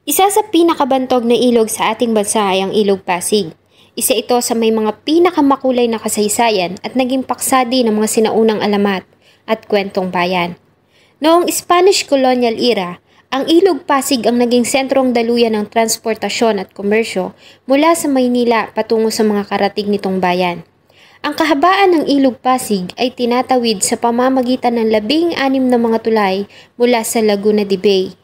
Isa sa pinakabantog na ilog sa ating bansa ay ang Ilog Pasig. Isa ito sa may mga pinakamakulay na kasaysayan at naging paksa din ng mga sinaunang alamat at kwentong bayan. Noong Spanish colonial era, ang Ilog Pasig ang naging sentrong daluyan ng transportasyon at komersyo mula sa Maynila patungo sa mga karatig nitong bayan. Ang kahabaan ng Ilog Pasig ay tinatawid sa pamamagitan ng 16 na mga tulay mula sa Laguna de Bay.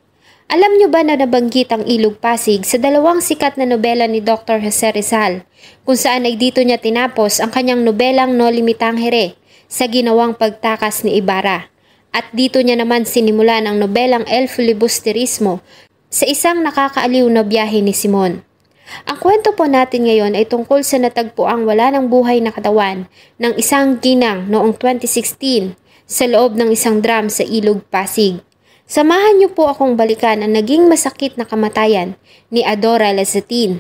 Alam nyo ba na nabanggit ang Ilog Pasig sa dalawang sikat na nobela ni Dr. Jose Rizal, kung saan ay dito niya tinapos ang kanyang nobelang No Limitangere sa ginawang pagtakas ni Ibarra. At dito niya naman sinimulan ang nobelang El Filibusterismo sa isang nakakaaliw na biyahe ni Simon. Ang kwento po natin ngayon ay tungkol sa natagpuang wala ng buhay na katawan ng isang ginang noong 2016 sa loob ng isang drum sa Ilog Pasig. Samahan niyo po akong balikan ang naging masakit na kamatayan ni Adora Lazatin.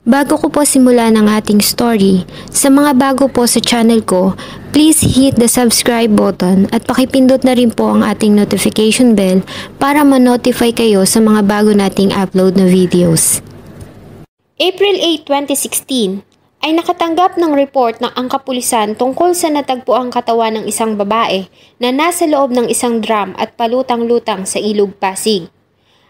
Bago ko po simulan ang ating story, sa mga bago po sa channel ko, please hit the subscribe button at pakipindot na rin po ang ating notification bell para ma-notify kayo sa mga bago nating upload na videos. April 8, 2016 ay nakatanggap ng report ng ang kapulisan tungkol sa natagpuang katawan ng isang babae na nasa loob ng isang drum at palutang-lutang sa Ilog Pasig.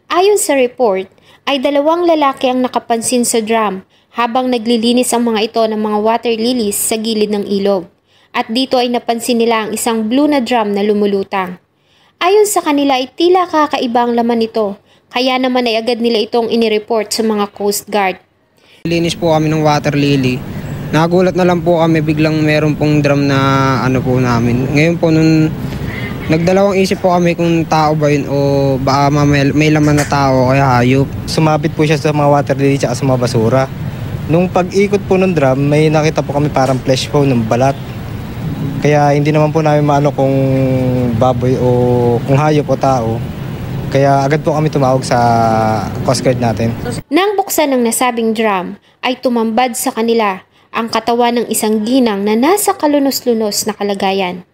Ayon sa report, ay dalawang lalaki ang nakapansin sa drum habang naglilinis ang mga ito ng mga water lilies sa gilid ng ilog. At dito ay napansin nila ang isang blue na drum na lumulutang. Ayon sa kanila ay tila kakaiba ang laman nito, kaya naman ay agad nila itong inireport sa mga Coast Guard. Linis po kami ng water lily. Nagulat na lang po kami biglang meron pong drum na po namin. Ngayon po nung nagdalawang isip po kami kung tao ba yun o baka may laman na tao kaya hayop. Sumabit po siya sa mga water lily at sa mga basura. Nung pag-ikot po ng drum, may nakita po kami parang flesh po ng balat. Kaya hindi naman po namin maano kung baboy o kung hayop o tao. Kaya agad po kami tumawag sa Coast Guard natin. Nang buksan ng nasabing drum, ay tumambad sa kanila ang katawan ng isang ginang na nasa kalunos-lunos na kalagayan.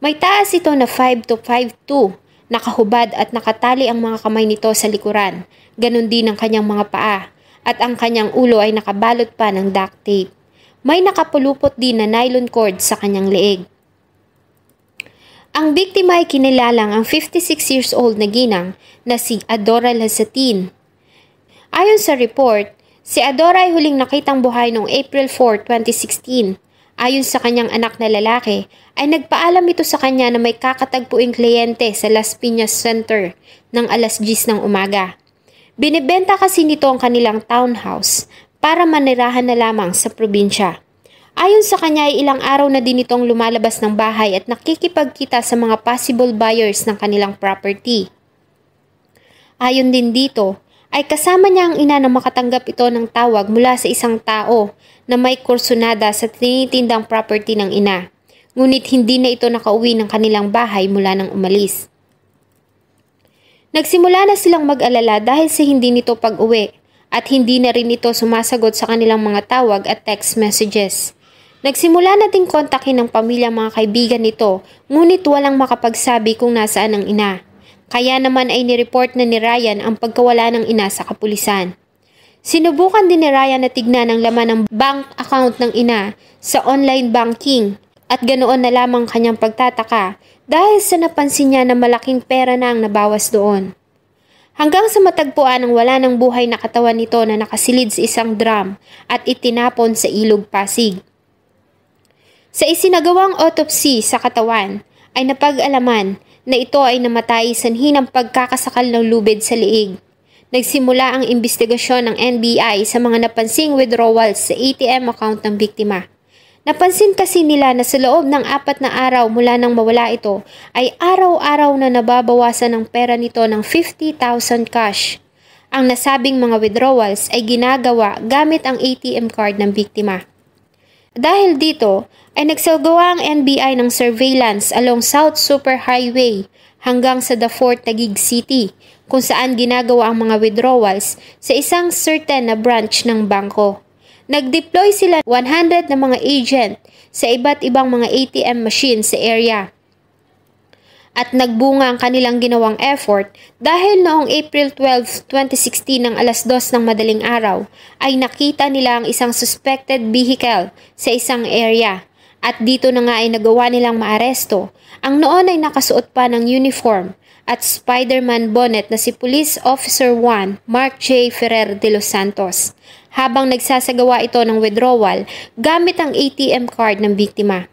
May taas ito na 5 to 5'2", nakahubad at nakatali ang mga kamay nito sa likuran, ganun din ang kanyang mga paa, at ang kanyang ulo ay nakabalot pa ng duct tape. May nakapulupot din na nylon cord sa kanyang leeg. Ang biktima ay kinilalang ang 56 years old na ginang na si Adora Lazatin. Ayon sa report, si Adora ay huling nakitang buhay noong April 4, 2016. Ayon sa kanyang anak na lalaki, ay nagpaalam ito sa kanya na may kakatagpuing kliyente sa Las Piñas Center ng alas 10 ng umaga. Binibenta kasi nito ang kanilang townhouse para manirahan na lamang sa probinsya. Ayon sa kanya ay ilang araw na din itong lumalabas ng bahay at nakikipagkita sa mga possible buyers ng kanilang property. Ayon din dito, ay kasama niya ang ina na makatanggap ito ng tawag mula sa isang tao na may kursunada sa tinitindang property ng ina. Ngunit hindi na ito nakauwi ng kanilang bahay mula nang umalis. Nagsimula na silang mag-alala dahil sa hindi nito pag-uwi at hindi na rin ito sumasagot sa kanilang mga tawag at text messages. Nagsimula na ding kontakin ng pamilya mga kaibigan nito, ngunit walang makapagsabi kung nasaan ang ina. Kaya naman ay nireport na ni Ryan ang pagkawala ng ina sa kapulisan. Sinubukan din ni Ryan na tignan ang laman ng bank account ng ina sa online banking at ganoon na lamang kanyang pagtataka dahil sa napansin niya na malaking pera na ang nabawas doon. Hanggang sa matagpuan ang wala ng buhay na katawan nito na nakasilid sa isang drum at itinapon sa Ilog Pasig. Sa isinagawang autopsy sa katawan ay napag-alaman na ito ay namatay sanhi ng pagkakasakal ng lubid sa liig. Nagsimula ang investigasyon ng NBI sa mga napansing withdrawals sa ATM account ng biktima. Napansin kasi nila na sa loob ng 4 na araw mula nang mawala ito ay araw-araw na nababawasan ang pera nito ng 50,000 cash. Ang nasabing mga withdrawals ay ginagawa gamit ang ATM card ng biktima. Dahil dito ay nagsagawa ang NBI ng surveillance along South Super Highway hanggang sa the Fort Taguig City kung saan ginagawa ang mga withdrawals sa isang certain na branch ng bangko. Nag-deploy sila 100 na mga agent sa iba't ibang mga ATM machine sa area. At nagbunga ang kanilang ginawang effort dahil noong April 12, 2016 ng alas 2 ng madaling araw ay nakita nila ang isang suspected vehicle sa isang area. At dito na nga ay nagawa nilang maaresto ang noon ay nakasuot pa ng uniform at Spider-Man bonnet na si Police Officer 1 Mark J. Ferrer de los Santos habang nagsasagawa ito ng withdrawal gamit ang ATM card ng biktima.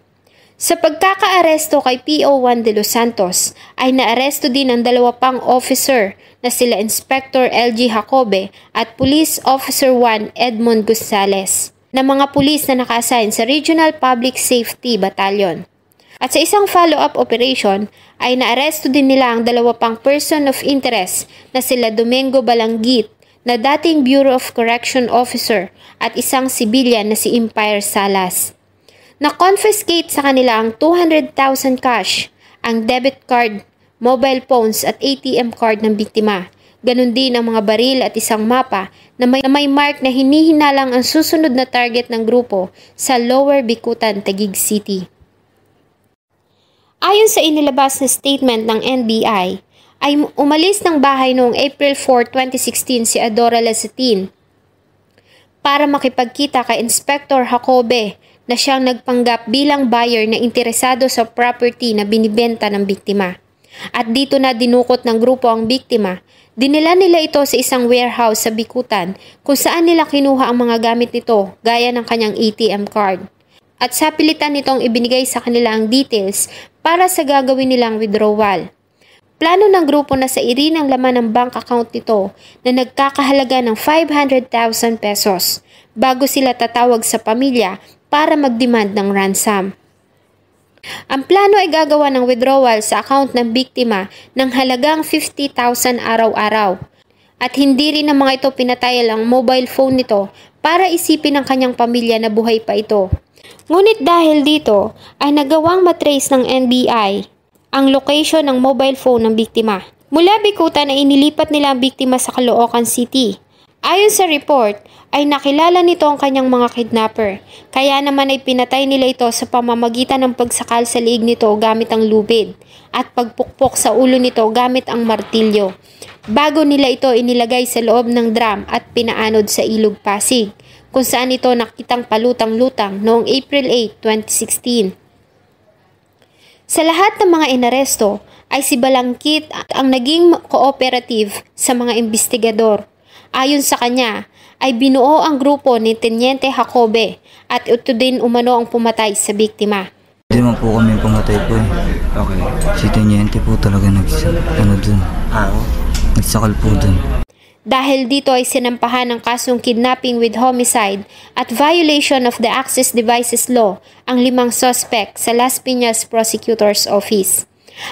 Sa pagkakaaresto kay PO1 de los Santos ay naaresto din ang dalawa pang officer na sila Inspector LG Jacobe at Police Officer 1 Edmond Gonzales na mga pulis na naka-assign sa Regional Public Safety Battalion. At sa isang follow-up operation ay naaresto din nila ang dalawa pang person of interest na sila Domingo Balanggit na dating Bureau of Correction Officer at isang civilian na si Empire Salas. Na-confiscate sa kanila ang 200,000 cash, ang debit card, mobile phones at ATM card ng biktima. Ganon din ang mga baril at isang mapa na may mark na hinihinalang ang susunod na target ng grupo sa Lower Bicutan, Taguig City. Ayon sa inilabas na statement ng NBI, ay umalis ng bahay noong April 4, 2016 si Adora Lazatin para makipagkita kay Inspector Jacobe na siyang nagpanggap bilang buyer na interesado sa property na binibenta ng biktima. At dito na dinukot ng grupo ang biktima. Dinila nila ito sa isang warehouse sa Bicutan kung saan nila kinuha ang mga gamit nito gaya ng kanyang ATM card. At sa pilitan nitong ibinigay sa kanila ang details para sa gagawin nilang withdrawal. Plano ng grupo na sa irin ang laman ng bank account nito na nagkakahalaga ng 500,000 pesos bago sila tatawag sa pamilya para mag-demand ng ransom. Ang plano ay gagawa ng withdrawal sa account ng biktima ng halagang 50,000 araw-araw. At hindi rin ng mga ito pinatay ang mobile phone nito para isipin ng kanyang pamilya na buhay pa ito. Ngunit dahil dito ay nagawang matrace ng NBI ang location ng mobile phone ng biktima. Mula Bicutan ay inilipat nila ang biktima sa Caloocan City. Ayon sa report, ay nakilala nito ang kanyang mga kidnapper, kaya naman ay pinatay nila ito sa pamamagitan ng pagsakal sa liig nito gamit ang lubid at pagpukpok sa ulo nito gamit ang martilyo. Bago nila ito inilagay sa loob ng drum at pinaanod sa Ilog Pasig, kung saan ito nakitang palutang-lutang noong April 8, 2016. Sa lahat ng mga inaresto ay si Balangkit ang naging cooperative sa mga investigador. Ayon sa kanya, ay binuo ang grupo ni Teniente Jacobe at ito din umano ang pumatay sa biktima. Hindi naman po kami pumatay po eh. Okay. Si Teniente po talaga nagsakal po dun. Dahil dito ay sinampahan ng kasong kidnapping with homicide at violation of the Access Devices Law ang 5 suspect sa Las Piñas Prosecutor's Office.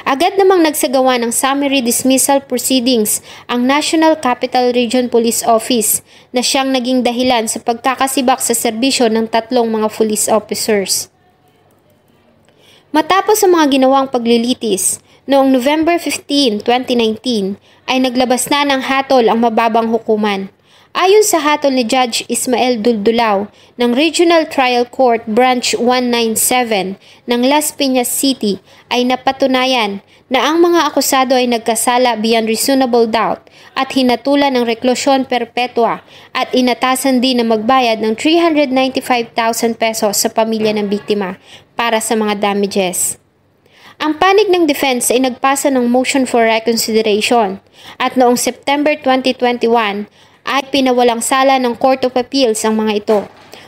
Agad namang nagsagawa ng summary dismissal proceedings ang National Capital Region Police Office na siyang naging dahilan sa pagkakasibak sa serbisyo ng 3 mga police officers. Matapos ang mga ginawang paglilitis, noong November 15, 2019 ay naglabas na ng hatol ang mababang hukuman. Ayon sa hatol ni Judge Ismael Duldulao ng Regional Trial Court Branch 197 ng Las Piñas City ay napatunayan na ang mga akusado ay nagkasala beyond reasonable doubt at hinatulan ng reklusyon perpetua at inatasan din na magbayad ng 395,000 pesos sa pamilya ng biktima para sa mga damages. Ang panig ng defense ay nagpasa ng motion for reconsideration at noong September 2021 ay pinawalang sala ng Court of Appeals ang mga ito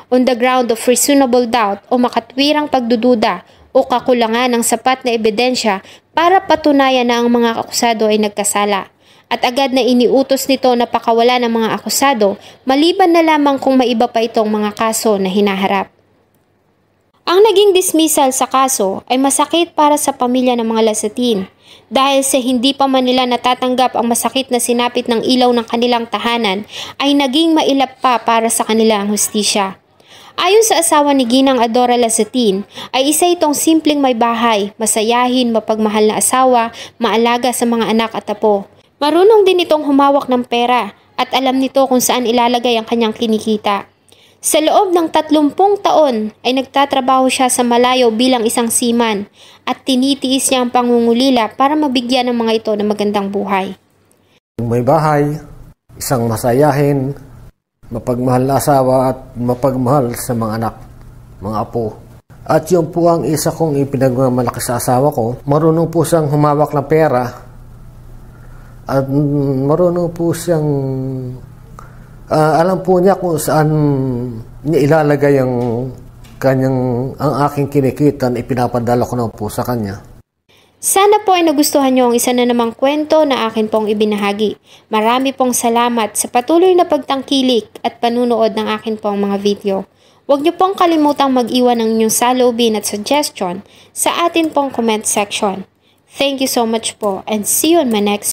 on the ground of reasonable doubt o makatwirang pagdududa o kakulangan ng sapat na ebidensya para patunayan na ang mga akusado ay nagkasala. At agad na iniutos nito na pakawala ng mga akusado maliban na lamang kung maiba pa itong mga kaso na hinaharap. Ang naging dismissal sa kaso ay masakit para sa pamilya ng mga Lazatin dahil sa hindi pa man nila natatanggap ang masakit na sinapit ng ilaw ng kanilang tahanan ay naging mailap pa para sa kanila ang hustisya. Ayon sa asawa ni Ginang Adora Lazatin ay isa itong simpleng may bahay, masayahin, mapagmahal na asawa, maalaga sa mga anak at apo. Marunong din itong humawak ng pera at alam nito kung saan ilalagay ang kanyang kinikita. Sa loob ng 30 taon ay nagtatrabaho siya sa malayo bilang isang seaman at tinitiis niya ang pangungulila para mabigyan ng mga ito ng magandang buhay. May bahay, isang masayahin, mapagmahal na asawa at mapagmahal sa mga anak, mga apo. At yun po ang isa kong ipinagmamalaki sa asawa ko. Marunong po siyang humawak ng pera at marunong po siyang alam po niya kung saan niya ilalagay ang aking kinikita na ipinapadala ko na po sa kanya. Sana po ay nagustuhan niyo ang isa na namang kwento na akin pong ibinahagi. Marami pong salamat sa patuloy na pagtangkilik at panunood ng akin pong mga video. Huwag niyo pong kalimutang mag-iwan ng inyong saloobin at suggestion sa atin pong comment section. Thank you so much po and see you on my next